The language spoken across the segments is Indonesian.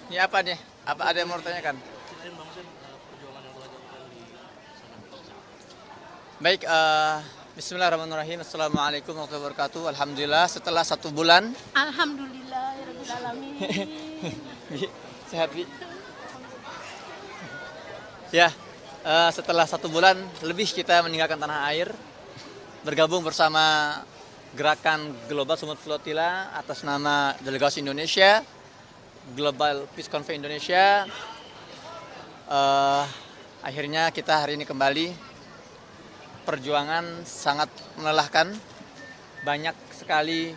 Ini apa nih? Apa ada yang mau ditanyakan? Ceritain Bang Hussein perjuangan yang telah dilakukan di sana. Baik, Bismillahirrahmanirrahim. Assalamualaikum warahmatullahi wabarakatuh. Alhamdulillah setelah 1 bulan. Alhamdulillah ya Rabbil Alamin. Bi, sehat Bi? Ya, setelah 1 bulan lebih kita meninggalkan tanah air, bergabung bersama Gerakan Global Sumut Flotilla atas nama Delegasi Indonesia, Global Peace Conference Indonesia. Akhirnya kita hari ini kembali. Perjuangan sangat melelahkan, banyak sekali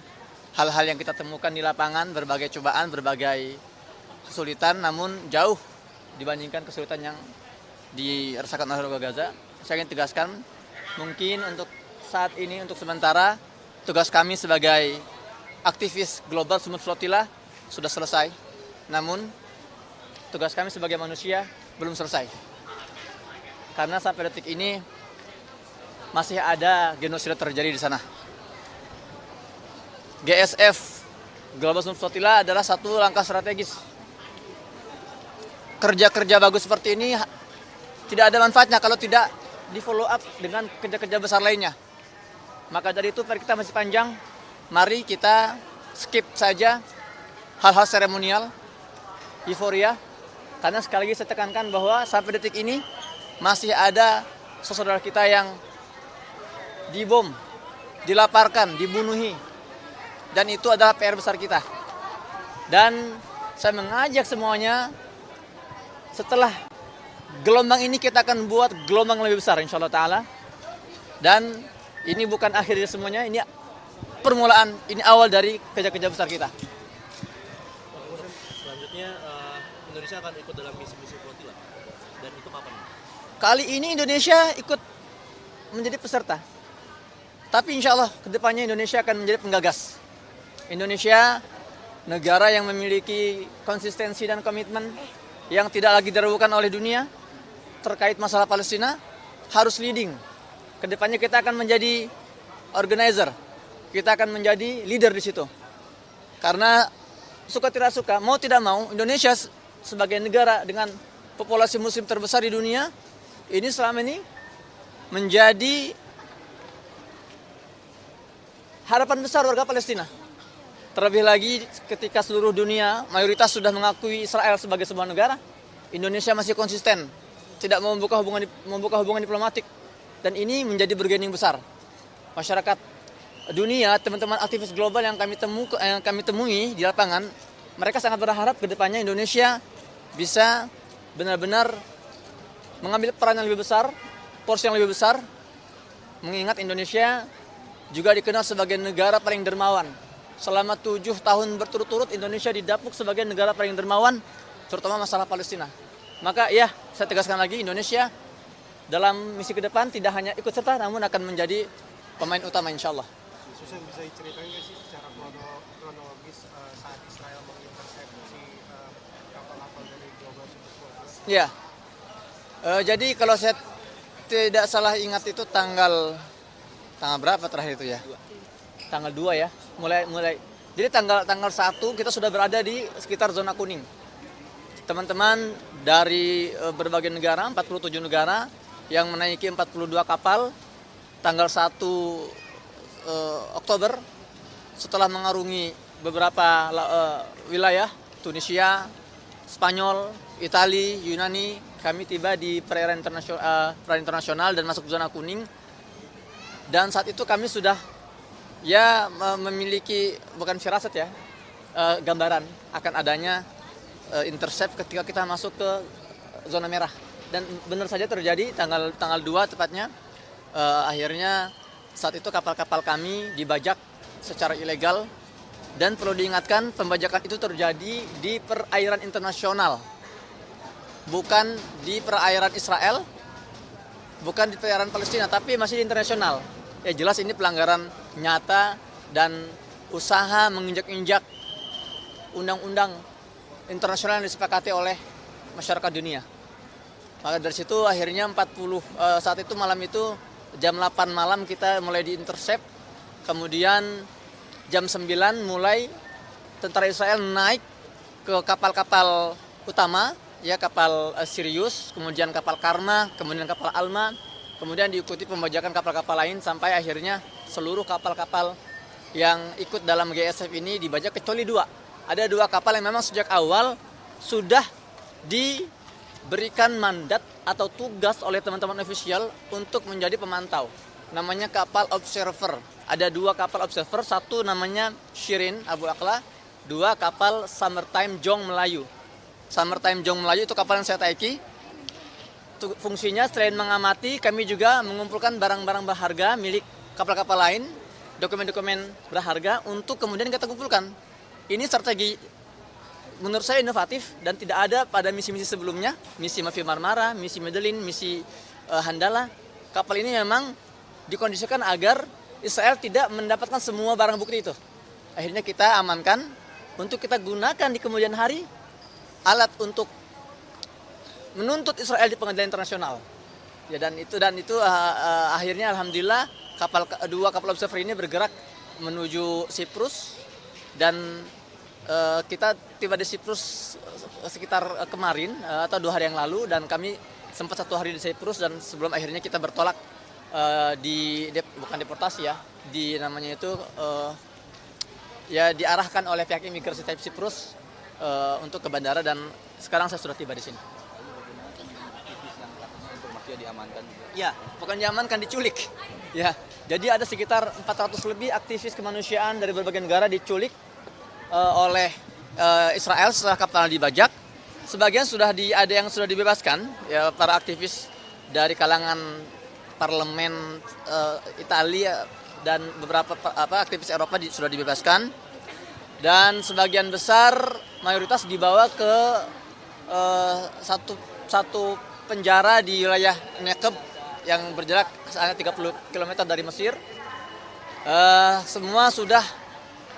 hal-hal yang kita temukan di lapangan, berbagai cobaan, berbagai kesulitan, namun jauh dibandingkan kesulitan yang dirasakan oleh warga Gaza. Saya ingin tegaskan, mungkin untuk saat ini, untuk sementara, tugas kami sebagai aktivis Global Sumut Flotilla sudah selesai. Namun, tugas kami sebagai manusia belum selesai. Karena sampai detik ini, masih ada genosida terjadi di sana. GSF, Global Sumut Flotilla, adalah satu langkah strategis. Kerja-kerja bagus seperti ini tidak ada manfaatnya kalau tidak di follow up dengan kerja-kerja besar lainnya. Maka dari itu kita masih panjang, mari kita skip saja hal-hal seremonial, euforia. Karena sekali lagi saya tekankan bahwa sampai detik ini masih ada saudara kita yang dibom, dilaparkan, dibunuhi. Dan itu adalah PR besar kita. Dan saya mengajak semuanya, setelah gelombang ini kita akan buat gelombang lebih besar insyaallah ta'ala. Dan ini bukan akhir dari semuanya, ini permulaan, ini awal dari kerja-kerja besar kita. Bang Hussein, selanjutnya Indonesia akan ikut dalam misi-misi Flotilla. Dan itu kapan? Kali ini Indonesia ikut menjadi peserta. Tapi insya Allah kedepannya Indonesia akan menjadi penggagas. Indonesia negara yang memiliki konsistensi dan komitmen yang tidak lagi diragukan oleh dunia terkait masalah Palestina, harus leading. Kedepannya kita akan menjadi organizer, kita akan menjadi leader di situ. Karena suka tidak suka, mau tidak mau, Indonesia sebagai negara dengan populasi muslim terbesar di dunia, ini selama ini menjadi harapan besar warga Palestina. Terlebih lagi ketika seluruh dunia mayoritas sudah mengakui Israel sebagai sebuah negara, Indonesia masih konsisten, tidak mau membuka hubungan diplomatik, dan ini menjadi bargaining besar. Masyarakat dunia, teman-teman aktivis global yang kami temui di lapangan, mereka sangat berharap ke depannya Indonesia bisa benar-benar mengambil peran yang lebih besar, porsi yang lebih besar, mengingat Indonesia juga dikenal sebagai negara paling dermawan. Selama 7 tahun berturut-turut Indonesia didapuk sebagai negara paling dermawan, terutama masalah Palestina. Maka ya, saya tegaskan lagi, Indonesia dalam misi ke depan tidak hanya ikut serta, namun akan menjadi pemain utama insya Allah. Susan, bisa diceritain nggak sih secara kronologis saat Israel mengintersepsi kapal-kapal dari Global Sumut Flotilla? Ya, jadi kalau saya tidak salah ingat itu tanggal berapa terakhir itu ya? Tanggal 2 ya. Mulai. Jadi tanggal 1 kita sudah berada di sekitar zona kuning. Teman-teman dari berbagai negara, 47 negara yang menaiki 42 kapal, tanggal 1 Oktober setelah mengarungi beberapa wilayah Tunisia, Spanyol, Italia, Yunani, kami tiba di perairan internasional dan masuk zona kuning. Dan saat itu kami sudah memiliki, bukan firasat ya, gambaran akan adanya intercept ketika kita masuk ke zona merah. Dan benar saja terjadi tanggal 2 tepatnya. Akhirnya saat itu kapal-kapal kami dibajak secara ilegal. Dan perlu diingatkan, pembajakan itu terjadi di perairan internasional, bukan di perairan Israel, bukan di perairan Palestina, tapi masih di internasional. Ya jelas ini pelanggaran nyata dan usaha menginjak-injak undang-undang internasional yang disepakati oleh masyarakat dunia. Maka dari situ akhirnya saat itu malam itu jam 8 malam kita mulai diintercept. Kemudian jam 9 mulai tentara Israel naik ke kapal-kapal utama, ya kapal Sirius, kemudian kapal Karma, kemudian kapal Alma, kemudian diikuti pembajakan kapal-kapal lain sampai akhirnya seluruh kapal-kapal yang ikut dalam GSF ini dibajak kecuali 2. Ada 2 kapal yang memang sejak awal sudah diberikan mandat atau tugas oleh teman-teman ofisial untuk menjadi pemantau. Namanya kapal observer. Ada 2 kapal observer, satu namanya Shirin Abu Akla, 2 kapal Summertime Jong Melayu. Summertime Jong Melayu itu kapal yang saya taiki. Fungsinya selain mengamati, kami juga mengumpulkan barang-barang berharga milik kapal-kapal lain, dokumen-dokumen berharga untuk kemudian kita kumpulkan. Ini strategi menurut saya inovatif dan tidak ada pada misi-misi sebelumnya, misi Mafi Marmara, misi Medellin, misi Handala. Kapal ini memang dikondisikan agar Israel tidak mendapatkan semua barang bukti itu. Akhirnya kita amankan untuk kita gunakan di kemudian hari alat untuk menuntut Israel di pengadilan internasional. Ya dan itu akhirnya alhamdulillah 2 kapal observer ini bergerak menuju Siprus dan kita tiba di Siprus sekitar kemarin atau 2 hari yang lalu dan kami sempat 1 hari di Siprus dan sebelum akhirnya kita bertolak bukan deportasi ya, namanya itu ya diarahkan oleh pihak imigrasi Siprus untuk ke bandara dan sekarang saya sudah tiba di sini. Ya, bukan diamankan, diculik. Ya, jadi ada sekitar 400 lebih aktivis kemanusiaan dari berbagai negara diculik oleh Israel setelah kapal dibajak. Sebagian ada yang sudah dibebaskan, ya para aktivis dari kalangan parlemen Italia dan beberapa aktivis Eropa sudah dibebaskan. Dan sebagian besar mayoritas dibawa ke satu penjara di wilayah Neqeb yang berjarak hanya 30 km dari Mesir. Semua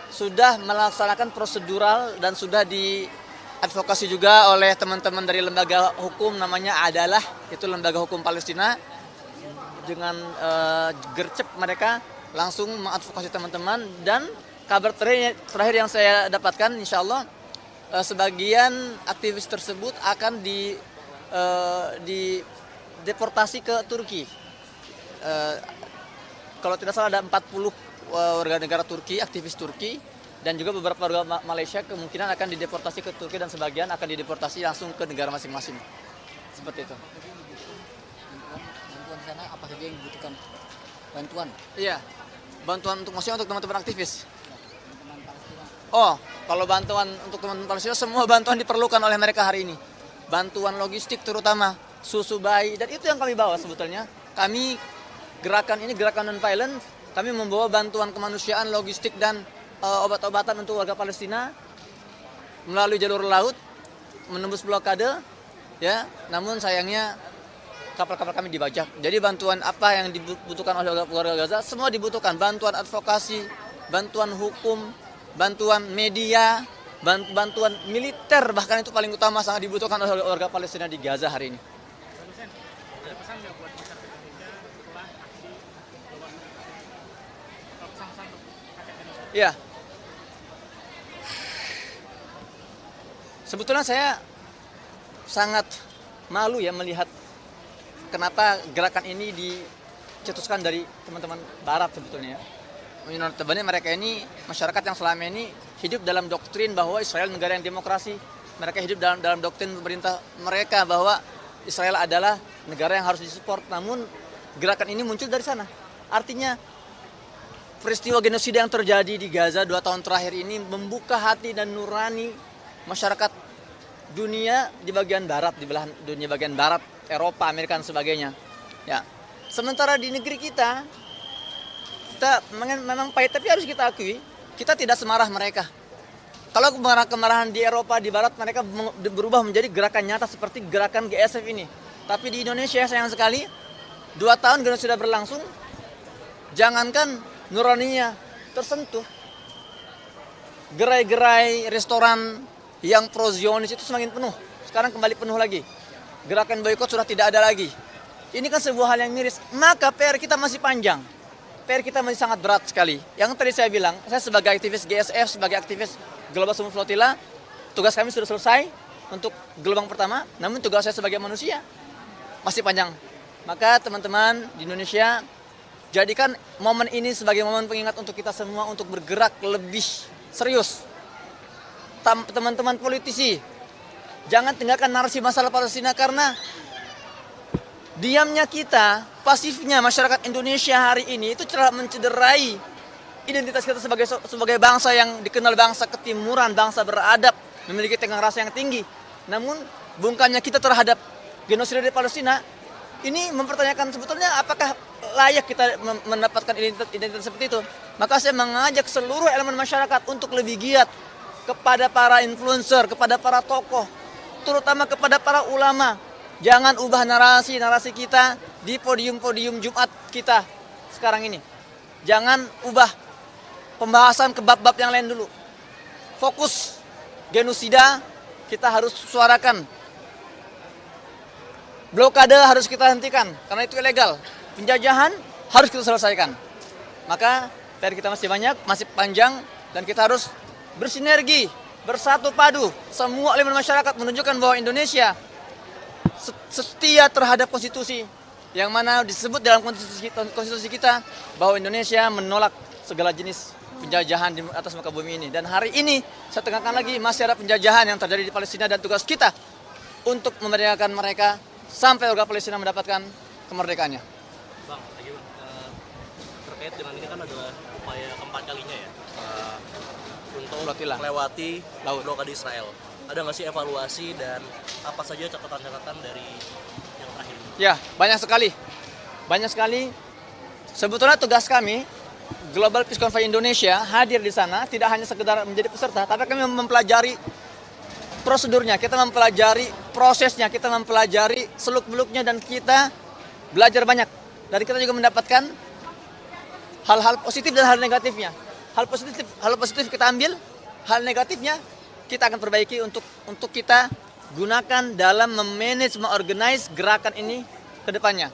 sudah melaksanakan prosedural dan sudah diadvokasi juga oleh teman-teman dari lembaga hukum namanya Adalah, itu lembaga hukum Palestina. Dengan gercep mereka langsung mengadvokasi teman-teman dan kabar terakhir yang saya dapatkan insya Allah sebagian aktivis tersebut akan dideportasi ke Turki. Kalau tidak salah ada 40 warga negara Turki, aktivis Turki dan juga beberapa warga Malaysia kemungkinan akan dideportasi ke Turki dan sebagian akan dideportasi langsung ke negara masing-masing. Seperti itu. Bantuan sana apa saja yang dibutuhkan? Bantuan? Iya, bantuan maksudnya untuk teman-teman aktivis. Teman-teman Palestina. Oh, kalau bantuan untuk teman-teman Palestina, semua bantuan diperlukan oleh mereka hari ini. Bantuan logistik terutama, susu bayi, dan itu yang kami bawa sebetulnya. Kami gerakan non-violent, kami membawa bantuan kemanusiaan, logistik, dan obat-obatan untuk warga Palestina melalui jalur laut, menembus blokade, ya. Namun sayangnya kapal-kapal kami dibajak. Jadi bantuan apa yang dibutuhkan oleh warga Gaza, semua dibutuhkan. Bantuan advokasi, bantuan hukum, bantuan media, bantuan militer, bahkan itu paling utama sangat dibutuhkan oleh warga Palestina di Gaza hari ini. Ada pesan nggak buat masyarakat Indonesia setelah aksi pesan-pesan untuk rakyat Indonesia? Iya. Sebetulnya saya sangat malu ya melihat kenapa gerakan ini dicetuskan dari teman-teman Barat sebetulnya. Sebenarnya mereka ini masyarakat yang selama ini hidup dalam doktrin bahwa Israel negara yang demokrasi. Mereka hidup dalam doktrin pemerintah mereka bahwa Israel adalah negara yang harus disupport. Namun gerakan ini muncul dari sana. Artinya peristiwa genosida yang terjadi di Gaza 2 tahun terakhir ini membuka hati dan nurani masyarakat dunia di bagian barat, di belahan dunia bagian barat, Eropa, Amerika dan sebagainya. Ya. Sementara di negeri kita memang pahit, tapi harus kita akui, kita tidak semarah mereka. Kalau kemarahan di Eropa, di Barat, mereka berubah menjadi gerakan nyata seperti gerakan GSF ini. Tapi di Indonesia sayang sekali, 2 tahun genosida berlangsung, jangankan nuraninya tersentuh, gerai-gerai restoran yang pro-Zionis itu semakin penuh. Sekarang kembali penuh lagi. Gerakan boikot sudah tidak ada lagi. Ini kan sebuah hal yang miris. Maka PR kita masih panjang. PR kita masih sangat berat sekali. Yang tadi saya bilang, saya sebagai aktivis GSF, sebagai aktivis Global Summit Flotilla, tugas kami sudah selesai untuk gelombang pertama, namun tugas saya sebagai manusia masih panjang. Maka teman-teman di Indonesia, jadikan momen ini sebagai momen pengingat untuk kita semua untuk bergerak lebih serius. Teman-teman politisi, jangan tinggalkan narasi masalah Palestina, karena diamnya kita, pasifnya masyarakat Indonesia hari ini itu telah mencederai identitas kita sebagai bangsa yang dikenal bangsa ketimuran, bangsa beradab, memiliki tenggang rasa yang tinggi. Namun bungkamnya kita terhadap genosida di Palestina ini mempertanyakan sebetulnya apakah layak kita mendapatkan identitas seperti itu. Maka saya mengajak seluruh elemen masyarakat untuk lebih giat kepada para influencer, kepada para tokoh, terutama kepada para ulama. Jangan ubah narasi kita di podium-podium Jumat kita sekarang ini. Jangan ubah pembahasan ke bab-bab yang lain dulu. Fokus genosida kita harus suarakan. Blokade harus kita hentikan karena itu ilegal. Penjajahan harus kita selesaikan. Maka PR kita masih banyak, masih panjang, dan kita harus bersinergi, bersatu padu. Semua elemen masyarakat menunjukkan bahwa Indonesia setia terhadap konstitusi, yang mana disebut dalam konstitusi kita bahwa Indonesia menolak segala jenis penjajahan di atas muka bumi ini. Dan hari ini saya tekankan lagi, masih ada penjajahan yang terjadi di Palestina, dan tugas kita untuk memerdekakan mereka sampai warga Palestina mendapatkan kemerdekaannya. Bang, lagi Bang, terkait dengan ini kan adalah upaya keempat kalinya ya untuk melewati laut blokade Israel. Ada nggak sih evaluasi dan apa saja catatan-catatan dari yang terakhir ini? Ya, banyak sekali. Banyak sekali. Sebetulnya tugas kami, Global Peace Conference Indonesia, hadir di sana tidak hanya sekedar menjadi peserta, tapi kami mempelajari prosedurnya, kita mempelajari prosesnya, kita mempelajari seluk-beluknya, dan kita belajar banyak. Dan kita juga mendapatkan hal-hal positif dan hal negatifnya. Hal positif kita ambil, hal negatifnya kita akan perbaiki untuk kita gunakan dalam memanage, mengorganize gerakan ini ke depannya.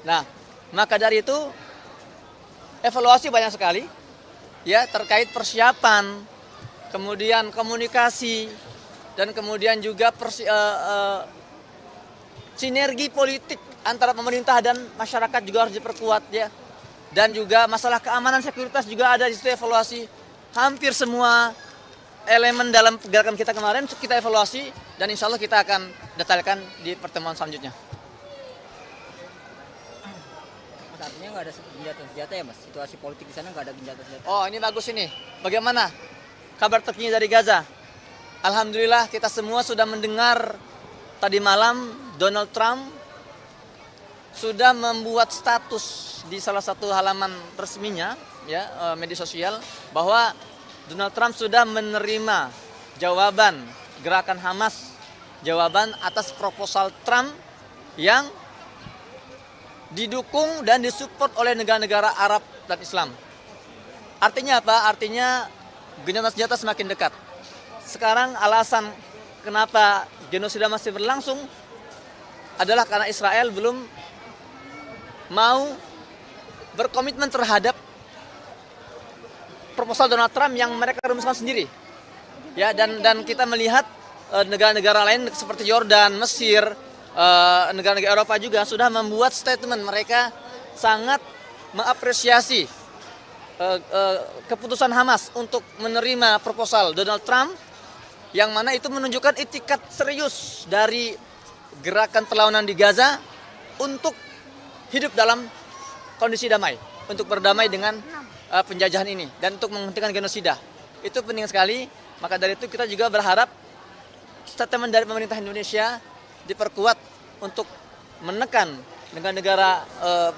Nah, maka dari itu evaluasi banyak sekali ya terkait persiapan, kemudian komunikasi, dan kemudian juga sinergi politik antara pemerintah dan masyarakat juga harus diperkuat ya. Dan juga masalah keamanan sekuritas juga ada di situ evaluasi. Hampir semua elemen dalam gerakan kita kemarin kita evaluasi, dan insya Allah kita akan detailkan di pertemuan selanjutnya. Mas, artinya nggak ada senjata ya Mas? Situasi politik di sana nggak ada senjata. Oh, ini bagus ini. Bagaimana kabar terkini dari Gaza? Alhamdulillah kita semua sudah mendengar tadi malam Donald Trump sudah membuat status di salah satu halaman resminya ya, media sosial, bahwa Donald Trump sudah menerima jawaban gerakan Hamas, jawaban atas proposal Trump yang didukung dan disupport oleh negara-negara Arab dan Islam. Artinya apa? Artinya gencatan senjata semakin dekat. Sekarang alasan kenapa genosida masih berlangsung adalah karena Israel belum mau berkomitmen terhadap proposal Donald Trump yang mereka rumuskan sendiri. Ya, dan kita melihat negara-negara lain seperti Yordan, Mesir, negara-negara Eropa juga sudah membuat statement, mereka sangat mengapresiasi keputusan Hamas untuk menerima proposal Donald Trump, yang mana itu menunjukkan itikat serius dari gerakan perlawanan di Gaza untuk hidup dalam kondisi damai, untuk berdamai dengan penjajahan ini dan untuk menghentikan genosida. Itu penting sekali. Maka dari itu kita juga berharap statement dari pemerintah Indonesia diperkuat untuk menekan negara-negara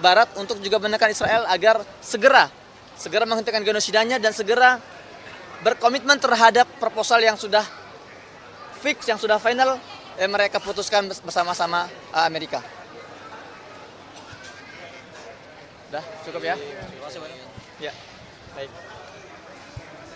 barat, untuk juga menekan Israel agar segera menghentikan genosidanya dan segera berkomitmen terhadap proposal yang sudah fix, yang sudah final, mereka putuskan bersama-sama Amerika. Udah, cukup ya? Terima kasih banyak. Ya, baik.